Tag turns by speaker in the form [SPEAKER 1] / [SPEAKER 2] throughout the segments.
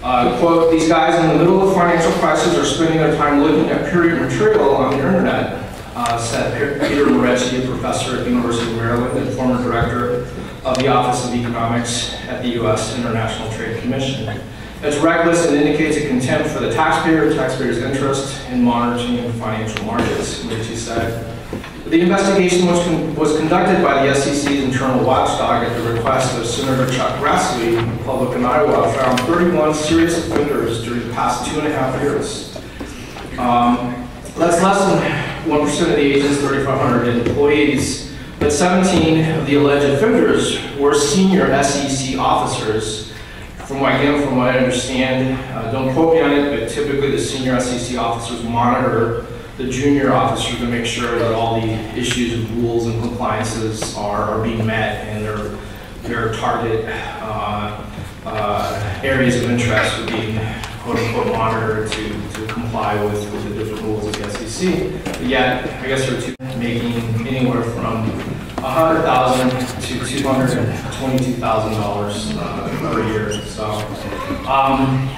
[SPEAKER 1] Quote, "These guys in the middle of financial crisis are spending their time looking at period material on the internet," said Peter Moretti, a professor at the University of Maryland and former director of the Office of Economics at the U.S. International Trade Commission. "It's reckless and indicates a contempt for the taxpayer's interest in monitoring financial markets," Moretti said. The investigation was conducted by the SEC's internal watchdog at the request of Senator Chuck Grassley, a Republican Iowa, found 31 serious offenders during the past 2.5 years. That's less than 1% of the agency's 3,500 employees, but 17 of the alleged offenders were senior SEC officers. From what I understand, don't quote me on it, but typically the senior SEC officers monitor the junior officers to make sure that all the issues of rules and compliances are being met, and their target areas of interest are being quote-unquote monitored to comply with the different rules of the SEC. But yet, I guess they're making anywhere from $100,000 to $222,000 per year. So,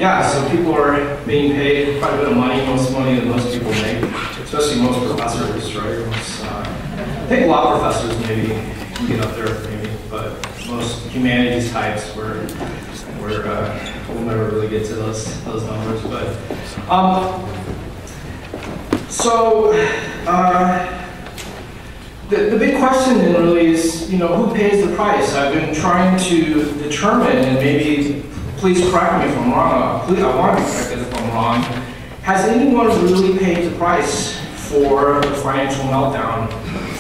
[SPEAKER 1] yeah, so people are being paid quite a bit of money, most money than most people make, especially most professors, right? I think law professors maybe can get up there, maybe, but most humanities types we'll never really get to those numbers. But the big question then really is, who pays the price? I've been trying to determine, and maybe please correct me if I'm wrong. I want to be corrected if I'm wrong. Has anyone really paid the price for the financial meltdown,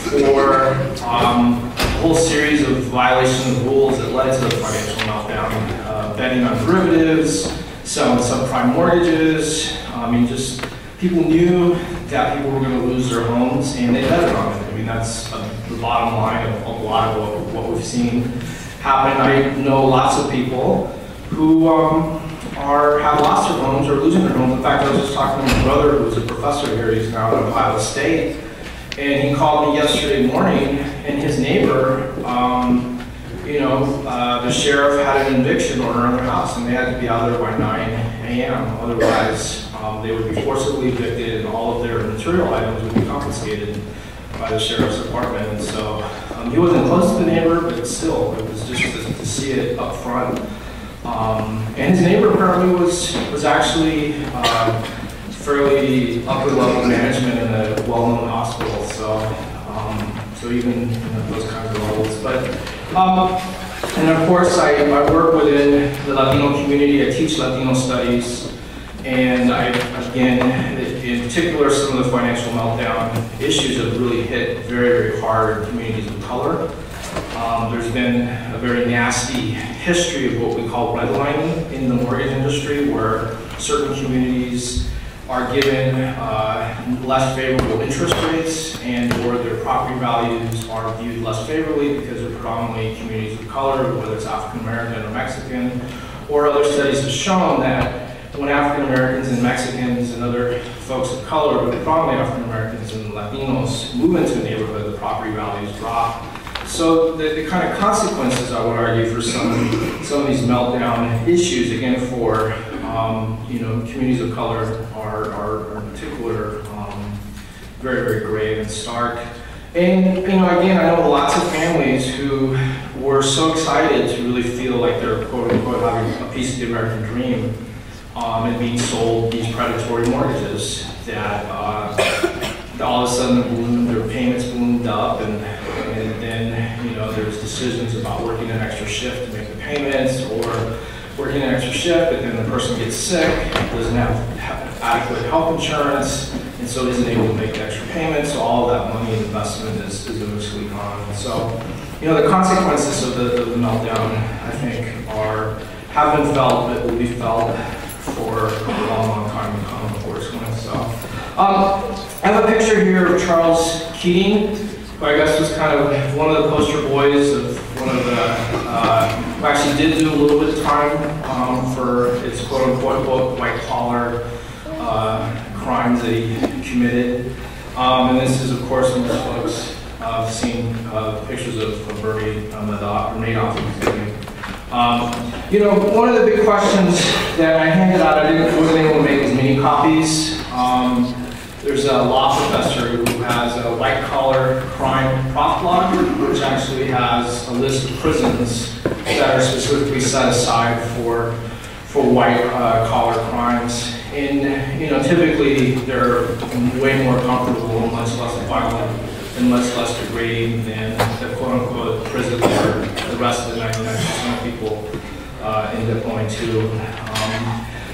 [SPEAKER 1] for a whole series of violations of rules that led to the financial meltdown? Betting on derivatives, selling subprime mortgages. Just people knew that people were going to lose their homes, and they betted on it. That's the bottom line of a lot of what we've seen happen. I know lots of people who have lost their homes or losing their homes. In fact, I was just talking to my brother, who's a professor here. He's now at Ohio State, and he called me yesterday morning, and his neighbor, the sheriff had an eviction order on their house, and they had to be out there by 9 a.m. Otherwise, they would be forcibly evicted, and all of their material items would be confiscated by the sheriff's department. And so he wasn't close to the neighbor, but still, it was just to see it up front. And his neighbor apparently was actually fairly upper level management in a well-known hospital. So even those kinds of levels. But and of course, I work within the Latino community. I teach Latino studies, and again, in particular, some of the financial meltdown issues have really hit very, very hard in communities of color. There's been a very nasty history of what we call redlining in the mortgage industry, where certain communities are given less favorable interest rates, and or their property values are viewed less favorably because they're predominantly communities of color, whether it's African American or Mexican. Or other studies have shown that when African Americans and Mexicans and other folks of color, but predominantly African Americans and Latinos, move into a neighborhood, the property values drop. So the kind of consequences, I would argue, for some of these meltdown issues, again, for communities of color are in particular very, very grave and stark. And again, I know lots of families who were so excited to really feel like they're quote unquote having a piece of the American dream, and being sold these predatory mortgages that all of a sudden their payments ballooned up, and then there's decisions about working an extra shift to make the payments, or working an extra shift, but then the person gets sick, doesn't have adequate health insurance, and so isn't able to make the extra payments. So all of that money and investment is eventually gone. So the consequences of the meltdown, I think, have been felt, but will be felt for a long, long time to come, unfortunately. So I have a picture here of Charles Keating, who I guess was kind of one of the poster boys of one of the, who actually did do a little bit of time for his quote-unquote white-collar crimes that he committed. And this is, of course, when most folks have seen pictures of Bernie Madoff, You know, one of the big questions that I handed out, wasn't able to make as many copies. There's a law professor who has a white-collar crime prof blog, which actually has a list of prisons that are specifically set aside for white-collar crimes. And, you know, typically they're way more comfortable, much less violent, and much less degrading than the quote-unquote prison where the rest of the 99% of people end up going to.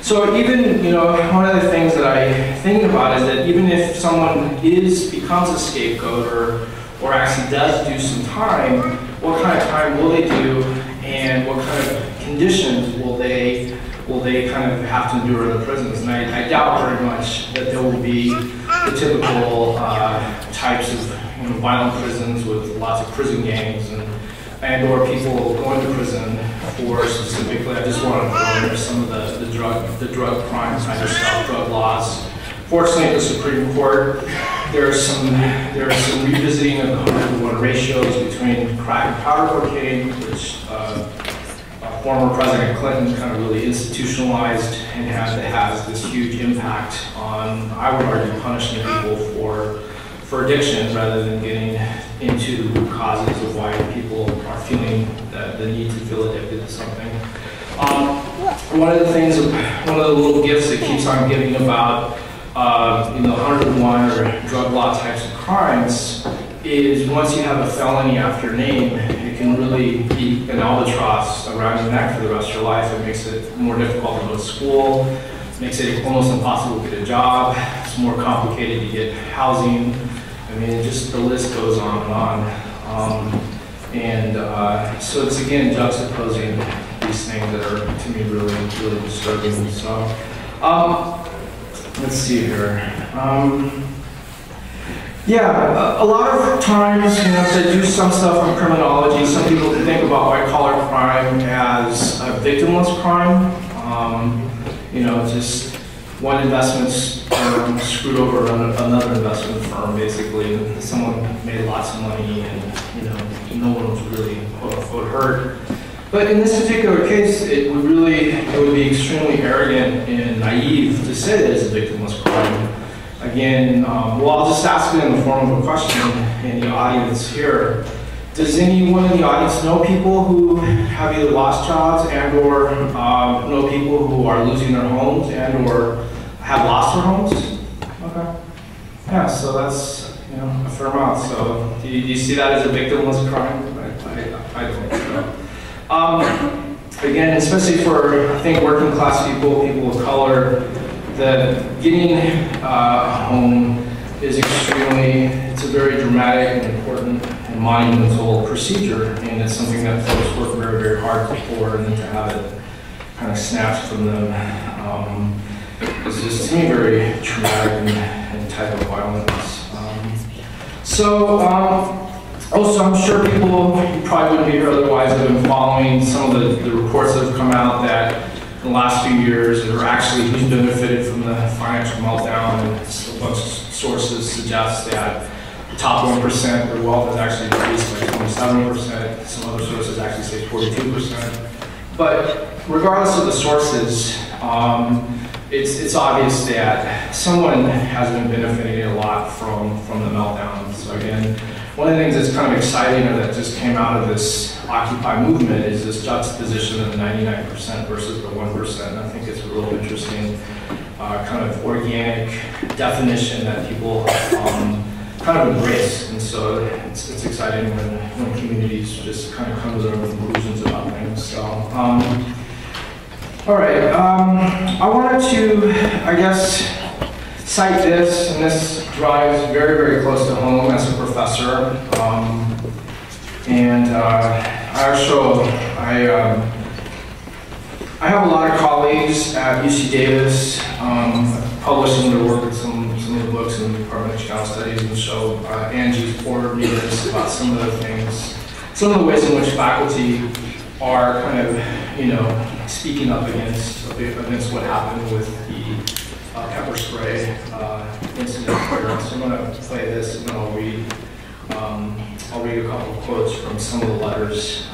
[SPEAKER 1] So even, you know, one of the things that I think about is that even if someone becomes a scapegoat or actually does do some time, what kind of time will they do, and what kind of conditions will they kind of have to endure in the prisons? And I doubt very much that there will be the typical types of violent prisons with lots of prison gangs and or people going to prison for specifically, I just want to go into some of the drug crime kind of stuff, drug laws. Fortunately, the Supreme Court, there's some revisiting of the 100-to-1 ratios between crack and powder cocaine, which former President Clinton kind of really institutionalized and has this huge impact on, I would argue, punishing people for addiction rather than getting into the root causes of why people are feeling the need to feel addicted to something. One of the little gifts that keeps on giving about 101 or drug law types of crimes is once you have a felony after your name, it can really be an albatross around your neck for the rest of your life. It makes it more difficult to go to school, makes it almost impossible to get a job, it's more complicated to get housing. I mean, just the list goes on and on. So it's again juxtaposing these things that are to me really, really disturbing. So let's see here. Yeah, a lot of times, to do some stuff on criminology, some people think about white-collar crime as a victimless crime. Just one investment firm screwed over another investment firm, basically. And someone made lots of money, and no one was really quote-unquote hurt. But in this particular case, it would be extremely arrogant and naive to say that it's a victimless crime. Again, I'll just ask it in the form of a question in the audience here. Does anyone in the audience know people who have either lost jobs and or know people who are losing their homes and or have lost their homes? Okay. Yeah, so that's a fair amount. So do you see that as a victimless crime? I don't think so. Again, especially for, I think, working class people of color, that getting a home is it's a very dramatic and important and monumental procedure, and it's something that folks work very, very hard for, and then to have it kind of snatched from them is just, to me, very traumatic and type of violence. Also, I'm sure people, you probably wouldn't be here otherwise, have been following some of the reports that have come out that in the last few years, or actually who's benefited from the financial meltdown, and a bunch of sources suggest that the top 1%, their wealth has actually increased by 27%. Some other sources actually say 42%. But regardless of the sources, it's obvious that someone has been benefiting a lot from the meltdown. So again, one of the things that's kind of exciting or that just came out of this Occupy movement is this juxtaposition of the 99% versus the 1%. And I think it's a real interesting kind of organic definition that people kind of embrace. And so it's exciting when communities just kind of come to their own conclusions about things. So, all right, I wanted to, I guess, cite this, and this drives very, very close to home as a professor. I have a lot of colleagues at UC Davis. Published some of their work in some of the books in the Department of Child Studies, and so Angie's forwarded me this about some of the things, some of the ways in which faculty are kind of, speaking up against what happened with the pepper spray incident here. So I'm going to play this, and then I'll read a couple of quotes from some of the letters.